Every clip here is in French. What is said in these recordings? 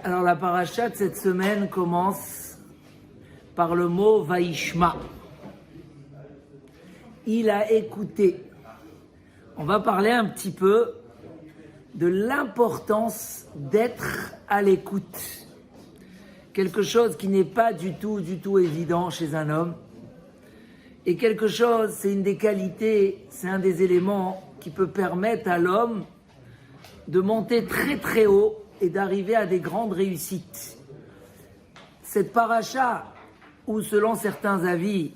Alors la paracha de cette semaine commence par le mot Vaishma. Il a écouté. On va parler un petit peu de l'importance d'être à l'écoute. Quelque chose qui n'est pas du tout évident chez un homme. Et quelque chose, c'est une des qualités, c'est un des éléments qui peut permettre à l'homme de monter très haut et d'arriver à des grandes réussites. Cette paracha, où selon certains avis,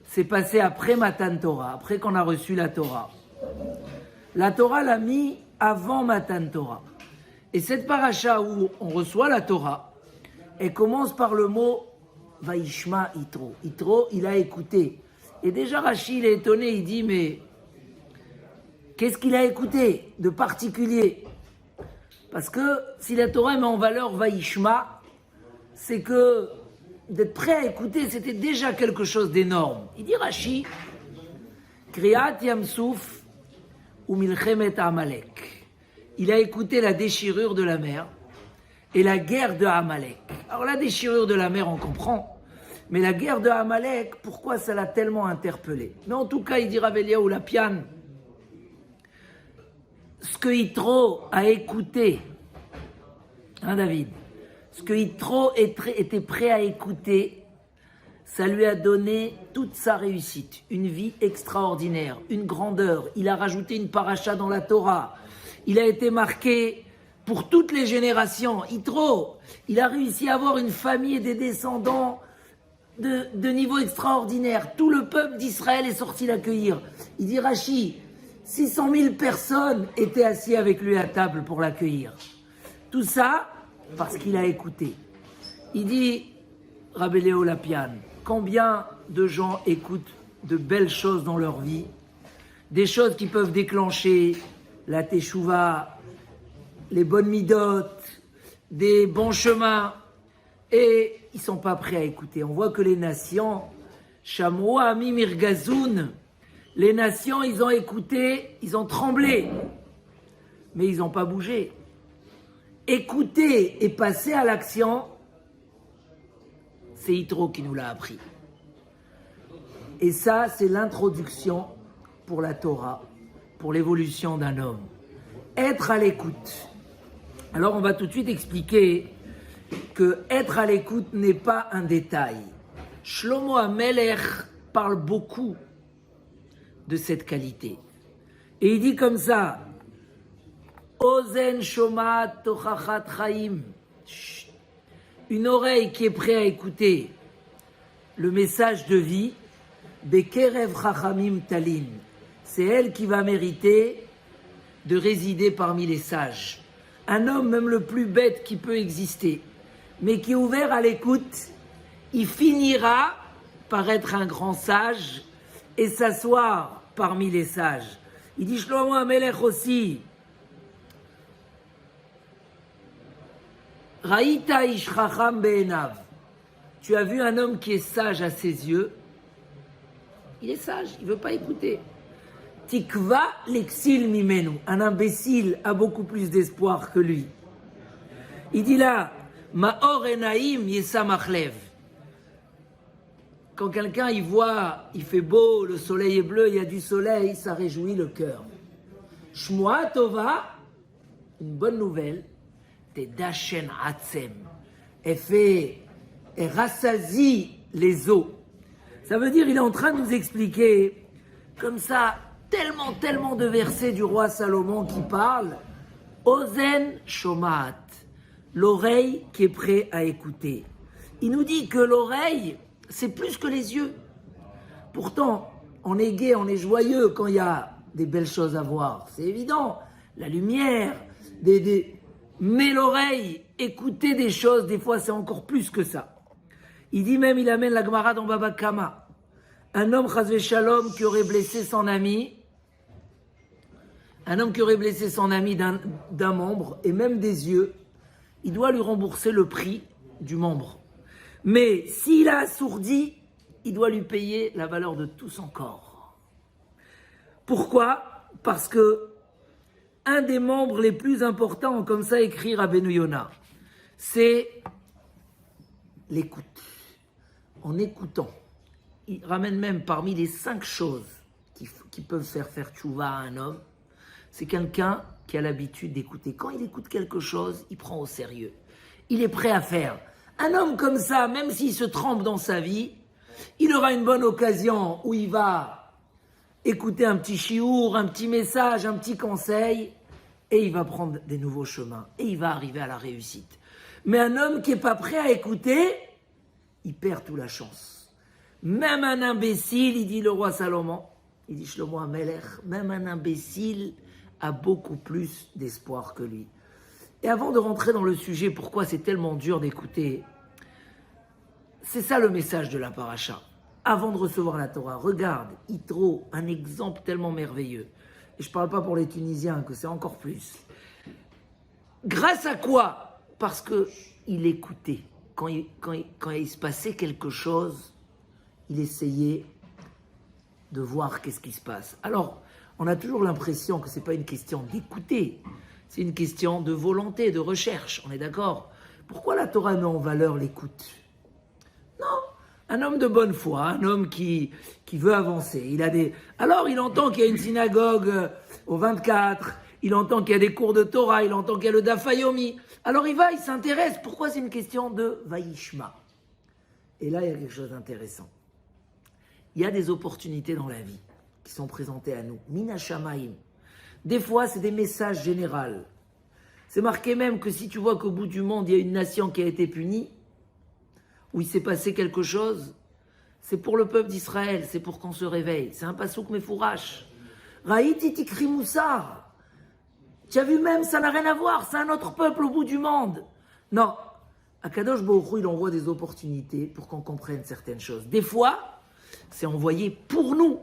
c'est passé après Matan Torah, après qu'on a reçu la Torah. La Torah l'a mis avant Matan Torah. Et cette paracha où on reçoit la Torah, elle commence par le mot Vaishma Yitro. Yitro, il a écouté. Et déjà Rashi, il est étonné, il dit, mais qu'est-ce qu'il a écouté de particulier? Parce que si la Torah met en valeur Vaishma, c'est que d'être prêt à écouter, c'était déjà quelque chose d'énorme. Il dit Rashi, Kriyat Yamsouf ou Milchemet Amalek. Il a écouté la déchirure de la mer et la guerre de Amalek. Alors la déchirure de la mer, on comprend, mais la guerre de Amalek, pourquoi ça l'a tellement interpellé? Mais en tout cas, il dit Rav Eliyahu Lapian, ce que Yitro a écouté, David, ce que Yitro était prêt à écouter, ça lui a donné toute sa réussite, une vie extraordinaire, une grandeur. Il a rajouté une paracha dans la Torah. Il a été marqué pour toutes les générations. Yitro, il a réussi à avoir une famille et des descendants de niveau extraordinaire. Tout le peuple d'Israël est sorti l'accueillir. Il dit Rashi, 600 000 personnes étaient assises avec lui à table pour l'accueillir. Tout ça parce qu'il a écouté. Il dit, Rav Eliyahu Lapian, combien de gens écoutent de belles choses dans leur vie, des choses qui peuvent déclencher la teshuva, les bonnes midotes, des bons chemins, et ils ne sont pas prêts à écouter. On voit que les nations, Shamoua, Ami, Mirgazoun, les nations, ils ont écouté, ils ont tremblé, mais ils n'ont pas bougé. Écouter et passer à l'action, c'est Yitro qui nous l'a appris. Et ça, c'est l'introduction pour la Torah, pour l'évolution d'un homme. Être à l'écoute. Alors on va tout de suite expliquer que être à l'écoute n'est pas un détail. Shlomo HaMelech parle beaucoup de cette qualité. Et il dit comme ça, Ozen shomat tochachat chaim. Une oreille qui est prête à écouter le message de vie, bekerev chachamim talin. C'est elle qui va mériter de résider parmi les sages. Un homme, même le plus bête qui peut exister, mais qui est ouvert à l'écoute, il finira par être un grand sage et s'asseoir parmi les sages. Il dit Shlomo HaMelech aussi, Raïta ish chacham be'enav. Tu as vu un homme qui est sage à ses yeux. Il est sage, il ne veut pas écouter. Tikva l'exil mimenu. Un imbécile a beaucoup plus d'espoir que lui. Il dit là, Ma'or enaim yesamachlev. Quand quelqu'un il voit, il fait beau, le soleil est bleu, il y a du soleil, ça réjouit le cœur. Shmoa tova, une bonne nouvelle, t'es dachen atzem. Elle rassasie les os. Ça veut dire, il est en train de nous expliquer, comme ça, tellement de versets du roi Salomon qui parlent. Ozen shomat, l'oreille qui est prête à écouter. Il nous dit que l'oreille, c'est plus que les yeux. Pourtant, on est gai, on est joyeux quand il y a des belles choses à voir. C'est évident. La lumière, mais l'oreille, écouter des choses, des fois, c'est encore plus que ça. Il dit même, il amène la Gemara dans Baba Kama. Un homme, chas shalom, qui aurait blessé son ami, d'un membre, et même des yeux, il doit lui rembourser le prix du membre. Mais s'il a assourdi, il doit lui payer la valeur de tout son corps. Pourquoi? Parce que un des membres les plus importants, comme ça écrit Rabbeinu Yonah, c'est l'écoute. En écoutant, il ramène même parmi les 5 choses qui peuvent faire tchouva à un homme, c'est quelqu'un qui a l'habitude d'écouter. Quand il écoute quelque chose, il prend au sérieux. Il est prêt à faire. Un homme comme ça, même s'il se trempe dans sa vie, il aura une bonne occasion où il va écouter un petit chiour, un petit message, un petit conseil, et il va prendre des nouveaux chemins, et il va arriver à la réussite. Mais un homme qui n'est pas prêt à écouter, il perd toute la chance. Même un imbécile, il dit le roi Salomon, il dit Shlomo HaMelech, même un imbécile a beaucoup plus d'espoir que lui. Et avant de rentrer dans le sujet, pourquoi c'est tellement dur d'écouter, c'est ça le message de la paracha. Avant de recevoir la Torah, regarde, Yitro, un exemple tellement merveilleux. Et je ne parle pas pour les Tunisiens, que c'est encore plus. Grâce à quoi? Parce qu'il écoutait. Quand il se passait quelque chose, il essayait de voir qu'est-ce qui se passe. Alors, on a toujours l'impression que ce n'est pas une question d'écouter, c'est une question de volonté, de recherche, on est d'accord? Pourquoi la Torah met en valeur l'écoute? Non, un homme de bonne foi, un homme qui veut avancer, alors il entend qu'il y a une synagogue au 24, il entend qu'il y a des cours de Torah, il entend qu'il y a le Daf Yomi, alors il s'intéresse. Pourquoi? C'est une question de Vayishma. Et là, il y a quelque chose d'intéressant. Il y a des opportunités dans la vie qui sont présentées à nous. Mina Shamaim. Des fois, c'est des messages généraux. C'est marqué même que si tu vois qu'au bout du monde, il y a une nation qui a été punie, où il s'est passé quelque chose, c'est pour le peuple d'Israël, c'est pour qu'on se réveille. C'est un pasouk mefourash. Raïti tikri moussar. Tu as vu même, ça n'a rien à voir, c'est un autre peuple au bout du monde. Non. Akadosh Baruch Hu, il envoie des opportunités pour qu'on comprenne certaines choses. Des fois, c'est envoyé pour nous.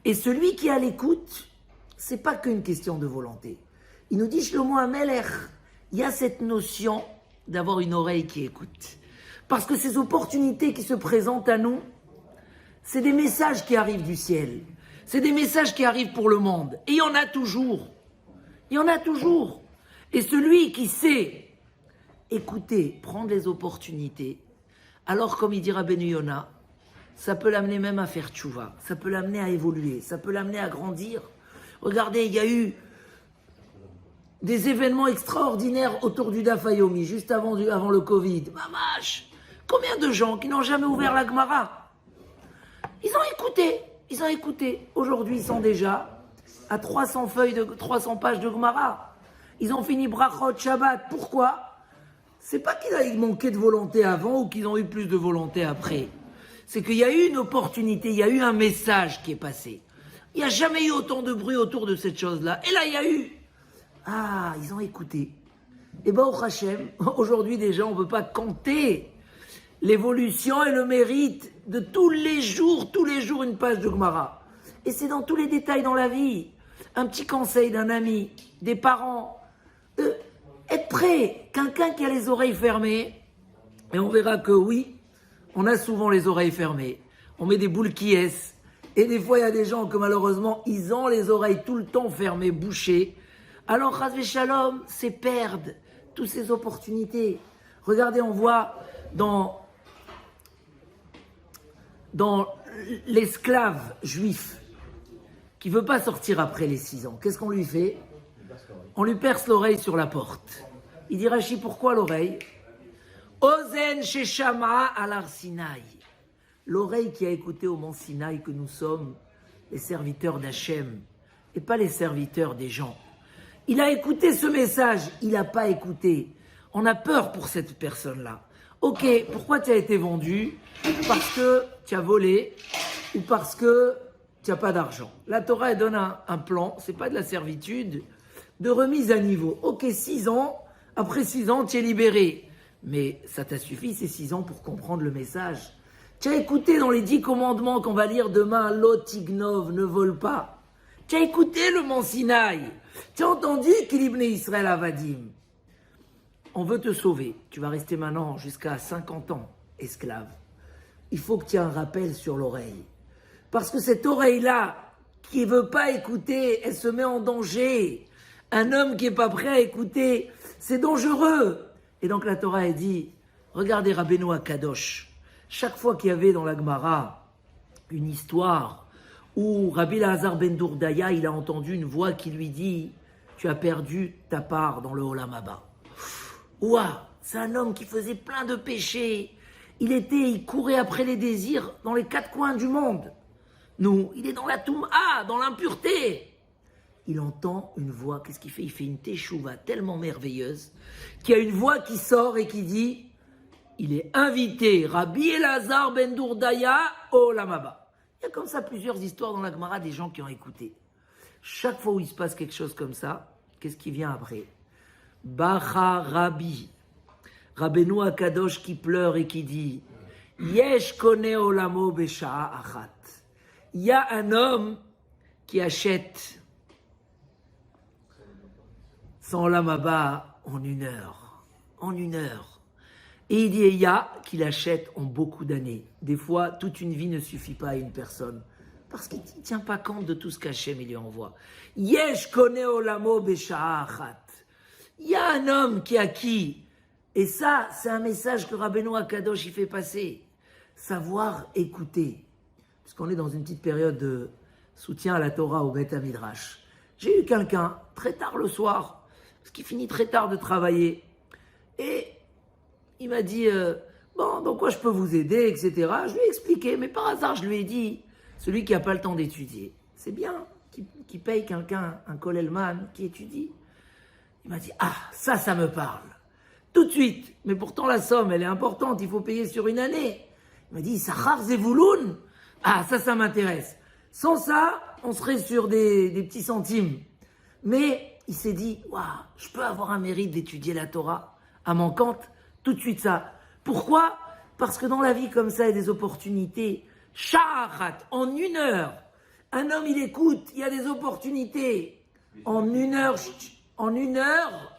Et celui qui est à l'écoute, c'est pas qu'une question de volonté. Il nous dit, Shlomo HaMelech, il y a cette notion d'avoir une oreille qui écoute. Parce que ces opportunités qui se présentent à nous, c'est des messages qui arrivent du ciel. C'est des messages qui arrivent pour le monde. Et il y en a toujours. Il y en a toujours. Et celui qui sait écouter, prendre les opportunités, alors comme il dira Ben Yona, ça peut l'amener même à faire tchouva, ça peut l'amener à évoluer, ça peut l'amener à grandir. Regardez, il y a eu des événements extraordinaires autour du Daf Yomi, juste avant le Covid. Mamash, combien de gens qui n'ont jamais ouvert la Gemara? Ils ont écouté. Aujourd'hui, ils sont déjà à 300 pages de Gemara. Ils ont fini Brachot, Shabbat. Pourquoi? C'est pas qu'ils manquaient de volonté avant ou qu'ils ont eu plus de volonté après. C'est qu'il y a eu une opportunité, il y a eu un message qui est passé. Il n'y a jamais eu autant de bruit autour de cette chose-là. Et là, il y a eu... Ah, ils ont écouté. Et bien, au Hachem, aujourd'hui déjà, on ne peut pas compter l'évolution et le mérite de tous les jours une page de Gemara. Et c'est dans tous les détails dans la vie. Un petit conseil d'un ami, des parents. Être prêt. Quelqu'un qui a les oreilles fermées, et on verra que oui, on a souvent les oreilles fermées. On met des boules qui est. Et des fois, il y a des gens que malheureusement, ils ont les oreilles tout le temps fermées, bouchées. Alors, Chas v'Shalom, c'est perdre toutes ces opportunités. Regardez, on voit dans l'esclave juif qui ne veut pas sortir après les 6 ans. Qu'est-ce qu'on lui fait? On lui perce l'oreille sur la porte. Il dit, Rashi, pourquoi l'oreille? Ozen sheshama alar Sinaï. L'oreille qui a écouté au mont Sinaï que nous sommes les serviteurs d'Hachem et pas les serviteurs des gens. Il a écouté ce message, il n'a pas écouté. On a peur pour cette personne-là. Ok, pourquoi tu as été vendu? Parce que tu as volé ou parce que tu n'as pas d'argent. La Torah elle donne un plan, c'est pas de la servitude, de remise à niveau. Ok, 6 ans, après 6 ans, tu es libéré. Mais ça t'a suffi ces 6 ans pour comprendre le message. Tu as écouté dans les 10 commandements qu'on va lire demain, Lotignov, ne vole pas. Tu as écouté le mont Sinaï. Tu as entendu qu'il ibn Israël Avadim. On veut te sauver. Tu vas rester maintenant jusqu'à 50 ans esclave. Il faut que tu aies un rappel sur l'oreille. Parce que cette oreille-là, qui ne veut pas écouter, elle se met en danger. Un homme qui n'est pas prêt à écouter, c'est dangereux. Et donc la Torah elle dit, regardez Rabbeinu Akadosh, chaque fois qu'il y avait dans la Gemara une histoire où Rabbi Elazar ben Dourdaya, il a entendu une voix qui lui dit, tu as perdu ta part dans le Olam Haba. Ouah, c'est un homme qui faisait plein de péchés. Il courait après les désirs dans les quatre coins du monde. Nous, il est dans la Toum'a, dans l'impureté. Il entend une voix, qu'est-ce qu'il fait? Il fait une teshuva tellement merveilleuse qu'il y a une voix qui sort et qui dit, il est invité, Rabbi Elazar ben Dourdaya, au Olam Haba. Il y a comme ça plusieurs histoires dans la Gemara des gens qui ont écouté. Chaque fois où il se passe quelque chose comme ça, qu'est-ce qui vient après? Bacha Rabbi, Rabbeinu Akadosh qui pleure et qui dit, Yesh kone olamo besha'a achat. Il y a un homme qui achète son Olam Haba en 1 heure. En 1 heure. Et il dit, il y a qui l'achètent en beaucoup d'années. Des fois, toute une vie ne suffit pas à une personne. Parce qu'il ne tient pas compte de tout ce qu'Hachem lui envoie. Yesh kone olamo besha'a achat. Il y a un homme qui a acquis. Et ça, c'est un message que Rabbeinu Akadosh il fait passer. Savoir écouter. Puisqu'on est dans une petite période de soutien à la Torah au Beth Midrash. J'ai eu quelqu'un, très tard le soir, parce qu'il finit très tard de travailler. Et il m'a dit, bon, dans quoi je peux vous aider, etc. Je lui ai expliqué, mais par hasard, je lui ai dit, celui qui n'a pas le temps d'étudier, c'est bien qu'il paye quelqu'un, un kollelman, qui étudie. Il m'a dit, ah, ça me parle. Tout de suite. Mais pourtant, la somme, elle est importante, il faut payer sur 1 année. Il m'a dit, Sachar Zevouloun. Ah, ça m'intéresse. Sans ça, on serait sur des petits centimes. Mais il s'est dit, waouh, je peux avoir un mérite d'étudier la Torah à mon compte. Tout de suite ça. Pourquoi? Parce que dans la vie comme ça, il y a des opportunités. Sha'achat, en 1 heure. Un homme, il écoute, il y a des opportunités. En 1 heure,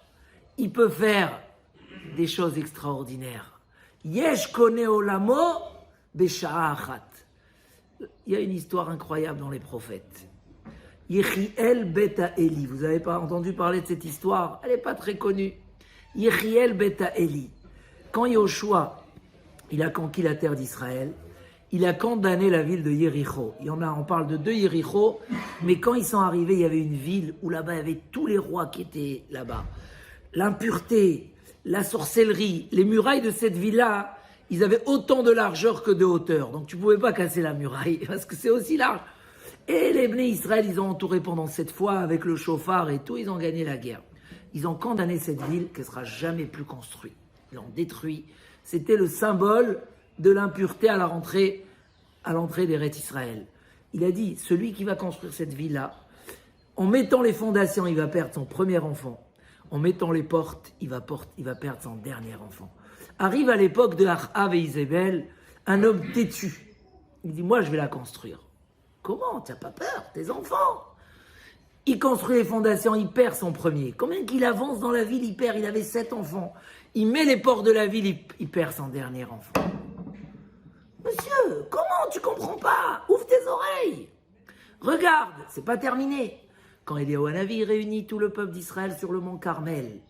il peut faire des choses extraordinaires. Yesh kone olamo besha'achat. Il y a une histoire incroyable dans les prophètes. Yechiel beta Eli. Vous n'avez pas entendu parler de cette histoire? Elle n'est pas très connue. Yechiel beta Eli. Quand Yoshua, il a conquis la terre d'Israël, il a condamné la ville de Yéricho. On parle de 2 Yéricho, mais quand ils sont arrivés, il y avait une ville où là-bas, il y avait tous les rois qui étaient là-bas. L'impureté, la sorcellerie, les murailles de cette ville-là, ils avaient autant de largeur que de hauteur. Donc tu ne pouvais pas casser la muraille, parce que c'est aussi large. Et les Bnei Israël, ils ont entouré pendant 7 fois avec le chauffard et tout, ils ont gagné la guerre. Ils ont condamné cette ville qu'elle ne sera jamais plus construite. Ils l'ont détruit. C'était le symbole de l'impureté à l'entrée d'Eretz Israël. Il a dit, celui qui va construire cette ville-là, en mettant les fondations, il va perdre son premier enfant. En mettant les portes, il va perdre son dernier enfant. Arrive à l'époque de Achav et Isabelle, un homme têtu. Il dit, moi je vais la construire. Comment? Tu n'as pas peur? Tes enfants? Il construit les fondations, il perd son premier. Combien qu'il avance dans la ville, il perd. Il avait 7 enfants. Il met les portes de la ville, il perd son dernier enfant. Monsieur, comment? Tu comprends pas? Ouvre tes oreilles. Regarde, c'est pas terminé. Quand Éliaou Hanavi réunit tout le peuple d'Israël sur le mont Carmel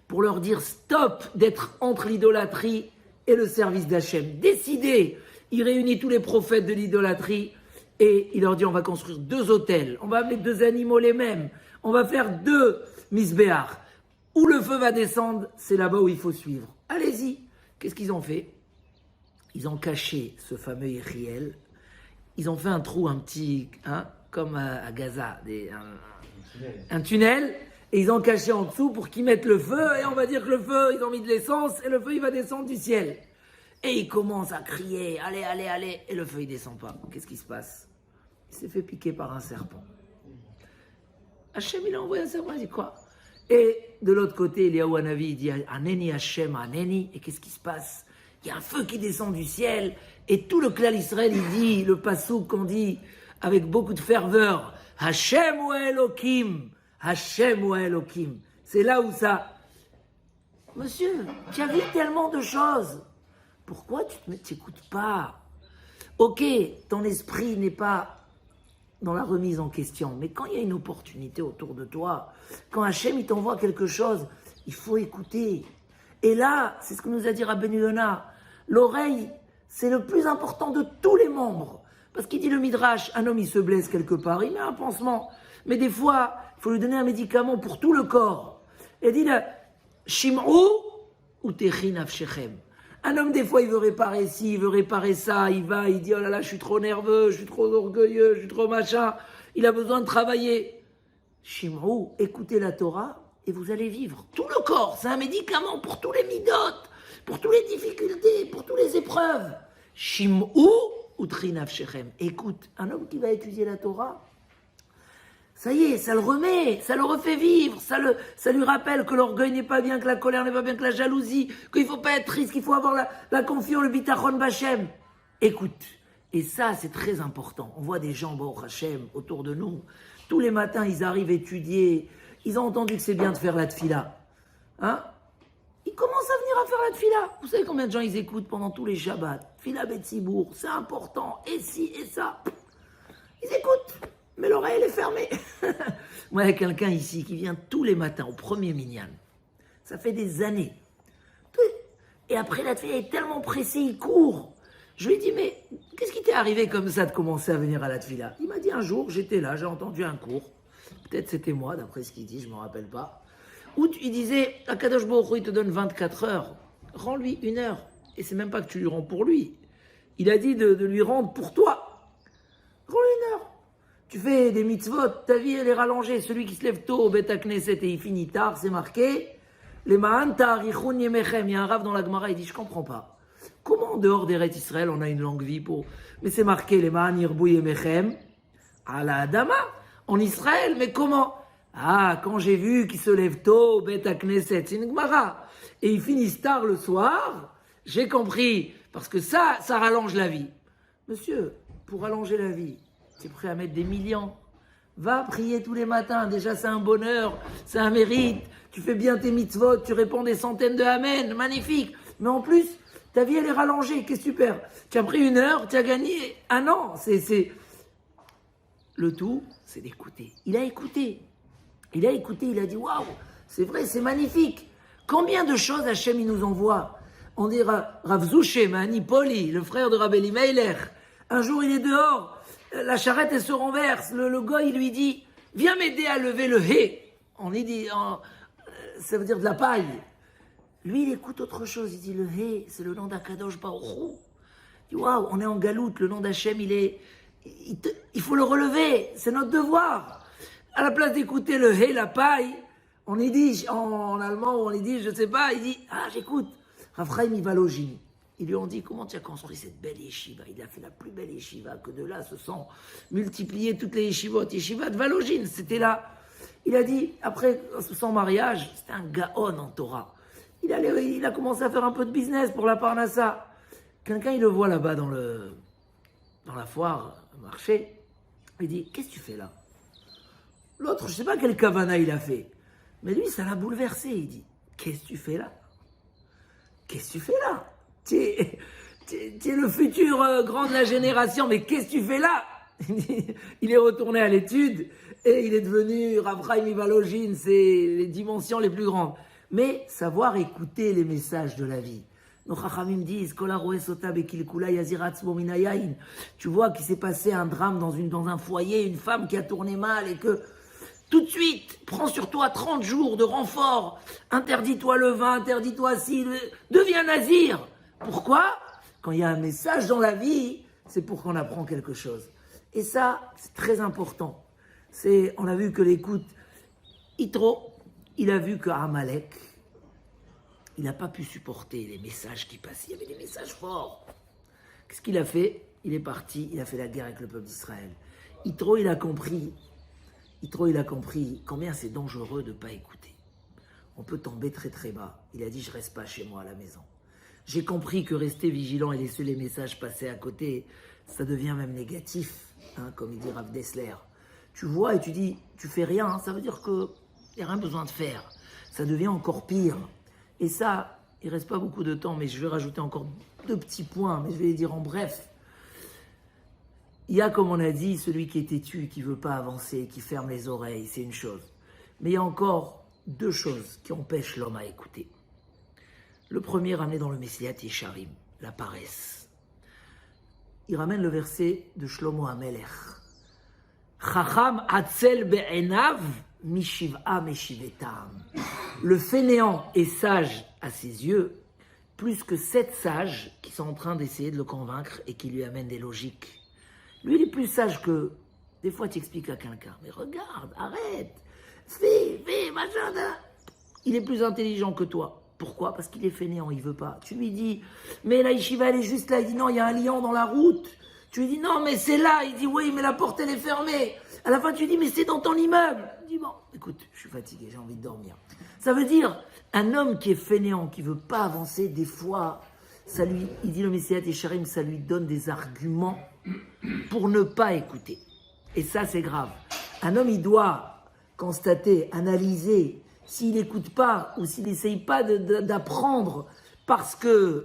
pour leur dire stop d'être entre l'idolâtrie et le service d'Hachem. Décidez. Il réunit tous les prophètes de l'idolâtrie et il leur dit on va construire 2 autels, on va mettre 2 animaux les mêmes, on va faire 2 misbéach. Où le feu va descendre, c'est là-bas où il faut suivre. Allez-y. Qu'est-ce qu'ils ont fait? Ils ont caché ce fameux Yeriel. Ils ont fait un trou, un petit, comme à Gaza, un tunnel, et ils ont caché en dessous pour qu'ils mettent le feu, et on va dire que le feu, ils ont mis de l'essence, et le feu, il va descendre du ciel. Et ils commencent à crier, allez, allez, allez, et le feu, il descend pas. Qu'est-ce qui se passe? Il s'est fait piquer par un serpent. Hachem, il a envoyé un serpent, il dit quoi? Et de l'autre côté, Éliaou Hanavi, il dit, Aneni Hachem, Aneni, et qu'est-ce qui se passe? Il y a un feu qui descend du ciel, et tout le clan Israël, il dit, le passouk qu'on dit avec beaucoup de ferveur, Hachem ou Elohim, Hachem ou Elohim. C'est là où ça... Monsieur, tu as vu tellement de choses. Pourquoi tu ne t'écoutes pas? Ok, ton esprit n'est pas dans la remise en question, mais quand il y a une opportunité autour de toi, quand Hachem il t'envoie quelque chose, il faut écouter. Et là, c'est ce que nous a dit Rabbeinu Yona, l'oreille, c'est le plus important de tous les membres. Parce qu'il dit le Midrash, un homme il se blesse quelque part, il met un pansement. Mais des fois, il faut lui donner un médicament pour tout le corps. Et il dit là, Shim'u ou Techin Afshechem. Un homme, des fois, il veut réparer ci, il veut réparer ça, il va, il dit, oh là là, je suis trop nerveux, je suis trop orgueilleux, je suis trop machin, il a besoin de travailler. Shim'u, écoutez la Torah et vous allez vivre. Tout le corps, c'est un médicament pour tous les midotes, pour toutes les difficultés, pour toutes les épreuves. Shim'u ou Trinaf Shechem. Écoute, un homme qui va étudier la Torah, ça y est, ça le remet, ça le refait vivre, ça lui rappelle que l'orgueil n'est pas bien, que la colère n'est pas bien, que la jalousie, qu'il ne faut pas être triste, qu'il faut avoir la confiance, le bitachon bachem. Écoute, et ça c'est très important. On voit des gens, bon, Hachem, autour de nous, tous les matins ils arrivent étudier, ils ont entendu que c'est bien de faire la tfila. Hein? Ils commencent à venir à faire la tfila. Vous savez combien de gens ils écoutent pendant tous les Shabbats? Tfila Betsibour, c'est important, et ci, et ça. Ils écoutent. Mais l'oreille, elle est fermée. Moi, il y a quelqu'un ici qui vient tous les matins au premier minyan. Ça fait des années. Et après, la tfila est tellement pressé, il court. Je lui ai dit, mais qu'est-ce qui t'est arrivé comme ça de commencer à venir à la tfila? Il m'a dit, un jour, j'étais là, j'ai entendu un cours. Peut-être c'était moi, d'après ce qu'il dit, je ne me rappelle pas. Où il disait, Akadosh Baruch Hu, il te donne 24 heures. Rends-lui 1 heure. Et c'est même pas que tu lui rends pour lui. Il a dit de lui rendre pour toi. Rends-lui 1 heure. Tu fais des mitzvot, ta vie elle est rallongée. Celui qui se lève tôt au Bet HaKnesset et il finit tard, c'est marqué. Les Ma'an Ta'arichun Yemechem. Il y a un rave dans la Gemara, il dit, je comprends pas. Comment en dehors d'Eretz Israël on a une longue vie pour... Mais c'est marqué, les Ma'an Yirbu Yemechem. À la Adama, en Israël, mais comment? Ah, quand j'ai vu qu'il se lève tôt au Bet HaKnesset, c'est une Gemara. Et il finit tard le soir, j'ai compris. Parce que ça rallonge la vie. Monsieur, pour rallonger la vie, tu es prêt à mettre des millions. Va prier tous les matins. Déjà, c'est un bonheur, c'est un mérite. Tu fais bien tes mitzvot, tu réponds des centaines de amen. Magnifique. Mais en plus, ta vie, elle est rallongée. Qu'est-ce que tu perds? Tu as pris 1 heure, tu as gagné 1 an. Le tout, c'est d'écouter. Il a écouté. Il a dit, waouh, c'est vrai, c'est magnifique. Combien de choses Hachem il nous envoie? On dit Rav Zouché, Mahani Poli, le frère de Rabbi Meiler. Un jour, il est dehors. La charrette, elle se renverse. Le gars, il lui dit, viens m'aider à lever le hé. Ça veut dire de la paille. Lui, il écoute autre chose. Il dit, le hé, c'est le nom d'Akadosh Baruch Hu. Il dit, waouh, on est en galoute. Le nom d'Hachem, il faut le relever. C'est notre devoir. À la place d'écouter le hé, la paille, on y dit, en allemand, on y dit, je sais pas, il dit, ah, j'écoute. Rav Chaim Ivalogin. Ils lui ont dit, comment tu as construit cette belle yeshiva? Il a fait la plus belle yeshiva, que de là se sont multipliées toutes les yeshivot. Yeshiva de Valogine, c'était là. Il a dit, après son mariage, c'était un gaon en Torah. Il a commencé à faire un peu de business pour la Parnassa. Quelqu'un, il le voit là-bas dans la foire, au marché. Il dit, qu'est-ce que tu fais là? L'autre, je ne sais pas quel kavana il a fait. Mais lui, ça l'a bouleversé. Il dit, qu'est-ce que tu fais là? Qu'est-ce que tu fais là? Tu es le futur grand de la génération, mais qu'est-ce que tu fais là? Il est retourné à l'étude et il est devenu Rav Chaim Ivalogin, c'est les dimensions les plus grandes. Mais savoir écouter les messages de la vie. Nos chachamim disent, tu vois qu'il s'est passé un drame dans un foyer, une femme qui a tourné mal et que tout de suite, prends sur toi 30 jours de renfort, interdis-toi le vin, interdis-toi ci, deviens nazir. Pourquoi? Quand il y a un message dans la vie, c'est pour qu'on apprend quelque chose. Et ça, c'est très important. On a vu que l'écoute, Yitro, il a vu que Amalek, il n'a pas pu supporter les messages qui passaient. Il y avait des messages forts. Qu'est-ce qu'il a fait? Il est parti, il a fait la guerre avec le peuple d'Israël. Yitro, il a compris combien c'est dangereux de ne pas écouter. On peut tomber très très bas. Il a dit, je ne reste pas chez moi à la maison. J'ai compris que rester vigilant et laisser les messages passer à côté, ça devient même négatif, hein, comme il dit Rav Dessler. Tu vois et tu dis, tu fais rien, hein, ça veut dire qu'il n'y a rien besoin de faire. Ça devient encore pire. Et ça, il ne reste pas beaucoup de temps, mais je vais rajouter encore 2 petits points, mais je vais les dire en bref. Il y a, comme on a dit, celui qui est têtu, qui ne veut pas avancer, qui ferme les oreilles, c'est une chose. Mais il y a encore 2 choses qui empêchent l'homme à écouter. Le premier ramené dans le Messilat Yesharim, la paresse. Il ramène le verset de Shlomo HaMelech. Chacham atzel be'enav mishiv'a meshivetam. Le fainéant est sage à ses yeux, plus que 7 sages qui sont en train d'essayer de le convaincre et qui lui amènent des logiques. Lui, il est plus sage que... Des fois, tu expliques à quelqu'un, mais regarde, arrête, fais, machin. Il est plus intelligent que toi. Pourquoi? Parce qu'il est fainéant, il veut pas. Tu lui dis, mais la yeshiva, elle est juste là. Il dit, non, il y a un lion dans la route. Tu lui dis, non, mais c'est là. Il dit, oui, mais la porte, elle est fermée. À la fin, tu lui dis, mais c'est dans ton immeuble. Il dit, bon, écoute, je suis fatigué, j'ai envie de dormir. Ça veut dire, un homme qui est fainéant, qui veut pas avancer, des fois, il dit le Messilat Yesharim, ça lui donne des arguments pour ne pas écouter. Et ça, c'est grave. Un homme, il doit constater, analyser, s'il n'écoute pas ou s'il n'essaye pas d'apprendre parce qu'il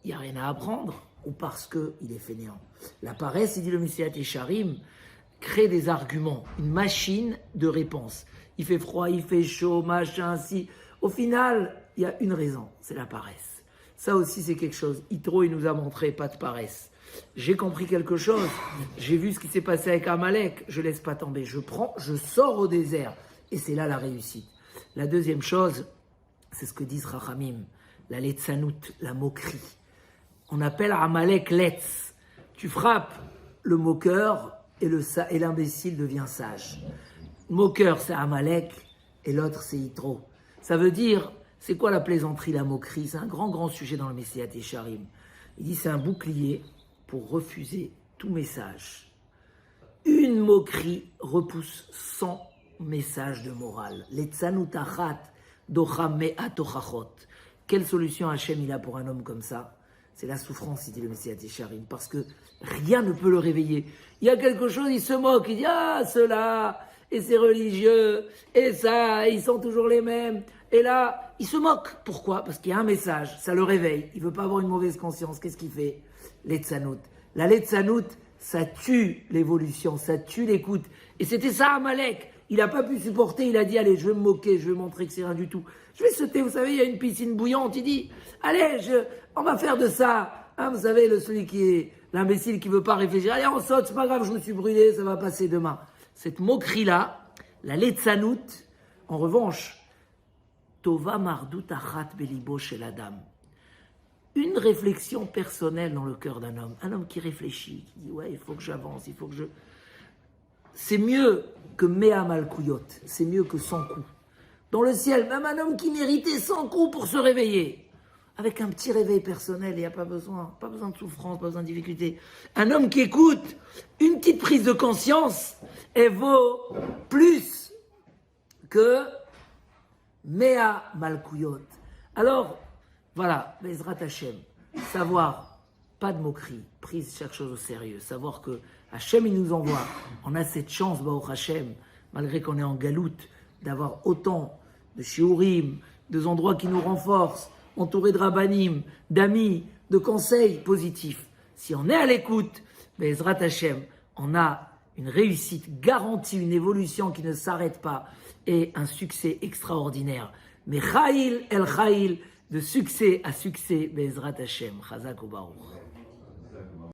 n'y a rien à apprendre ou parce qu'il est fainéant. La paresse, il dit le Messilat Yesharim, crée des arguments, une machine de réponse. Il fait froid, il fait chaud, machin, si. Au final, il y a une raison, c'est la paresse. Ça aussi, c'est quelque chose. Yitro, il nous a montré, pas de paresse. J'ai compris quelque chose. J'ai vu ce qui s'est passé avec Amalek. Je laisse pas tomber. Je sors au désert. Et c'est là la réussite. La deuxième chose, c'est ce que disent Rachamim, la letzanout, la moquerie. On appelle Amalek letz. Tu frappes le moqueur et l'imbécile devient sage. Le moqueur, c'est Amalek et l'autre, c'est Yitro. Ça veut dire, c'est quoi la plaisanterie, la moquerie? C'est un grand sujet dans le Messilat Yesharim. Il dit, c'est un bouclier pour refuser tout message. Une moquerie repousse 100 messages de morale. Letzanutachat docham me'at tochachot. Quelle solution Hachem il a pour un homme comme ça? C'est la souffrance, dit le Messilat Yesharim, parce que rien ne peut le réveiller. Il y a quelque chose, il se moque, il dit, ah, ceux-là, et c'est religieux, et ça, ils sont toujours les mêmes. Et là, il se moque. Pourquoi? Parce qu'il y a un message, ça le réveille. Il ne veut pas avoir une mauvaise conscience. Qu'est-ce qu'il fait? Letzanout. La letzanout, ça tue l'évolution, ça tue l'écoute. Et c'était ça Amalek. Il n'a pas pu supporter, il a dit, allez, je vais me moquer, je vais montrer que c'est rien du tout. Je vais sauter, vous savez, il y a une piscine bouillante. Il dit, allez, on va faire de ça. Hein, vous savez, celui qui est l'imbécile qui ne veut pas réfléchir. Allez, on saute, c'est pas grave, je me suis brûlé, ça va passer demain. Cette moquerie-là, la letzanout, en revanche, Tova mardut achat belibo shel adam. Une réflexion personnelle dans le cœur d'un homme. Un homme qui réfléchit, qui dit, ouais, il faut que j'avance, il faut que je... C'est mieux que Mea Malkouyot, c'est mieux que 100 coups. Dans le ciel, même un homme qui méritait 100 coups pour se réveiller. Avec un petit réveil personnel, il n'y a pas besoin de souffrance, pas besoin de difficulté. Un homme qui écoute, une petite prise de conscience, elle vaut plus que Mea Malkouyot. Alors, voilà, Bezrat Hashem, savoir, pas de moquerie, prise chaque chose au sérieux, savoir que Hashem il nous envoie, on a cette chance, Baruch Hashem, malgré qu'on est en galoute, d'avoir autant de shiurim, de endroits qui nous renforcent, entourés de rabbanim, d'amis, de conseils positifs. Si on est à l'écoute, Bezrat Hashem, on a une réussite garantie, une évolution qui ne s'arrête pas et un succès extraordinaire. Mais Chayil el Chayil, de succès à succès, Bezrat Hashem, Chazak ou Baruch.